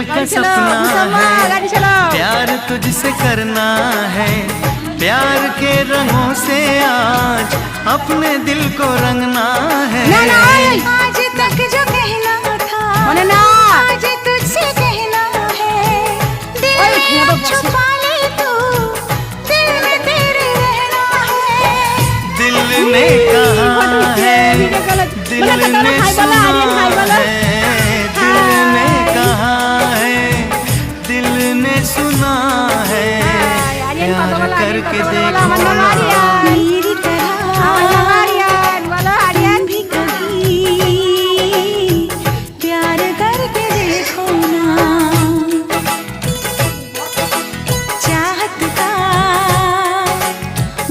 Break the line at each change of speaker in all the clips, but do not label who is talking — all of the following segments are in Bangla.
का सपना है, प्यार तुझसे करना है, प्यार के रंगों से आज अपने दिल को रंगना है।
आज तक जो कहना था आज तुझसे कहना है, दिल में छुपा ले तू, दिल में तेरे रहना है।
दिल ने कहा है, दिल ने सुना है, दिल ने कहा है, दिल ने सुना है, प्यार करके देखो
मेरी तरह भी कभी प्यार करके देखो ना। चाहत का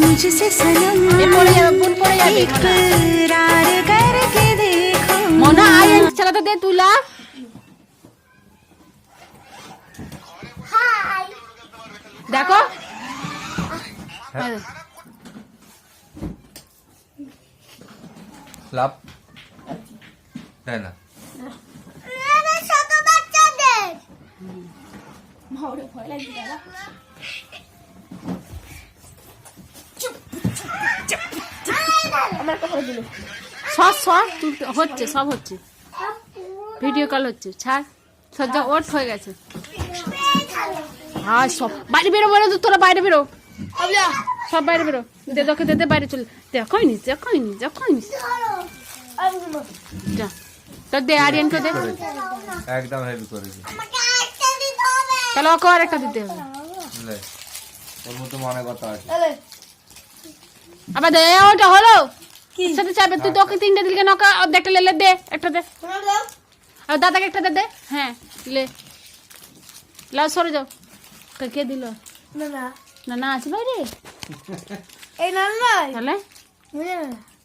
मुझसे सनम इकरार करके देखो
मोना आयन चला तो दे तुला देखो
লাভ তাই না
ছোট বাচ্চাদের
হচ্ছে সব হচ্ছে ভিডিও কল হচ্ছে ছাড় সজ্জা ওঠ হয়ে গেছে হ্যাঁ সব বাইরে বেরো বলে তোরা বাইরে বেরো সব বাইরে বেরো দে তোকে দে বাইরে চলে দেখোইনি যা তো দে আরিয়ানকে দে
একদম হেভি করেছে
তাহলে ওকে আর একটা দিতে হবে
লে ওর মতো মনে কথা আছে
আবার দে ওটা হলো সাথে চাইবে তুই তোকে তিনটে দিলকে নকা একটা লে দে একটা দে আর দাদাকে একটা দে হ্যাঁ লে লাও সরে যাও কে দিল
না
না আছে বাইরে
এই না
তাহলে
না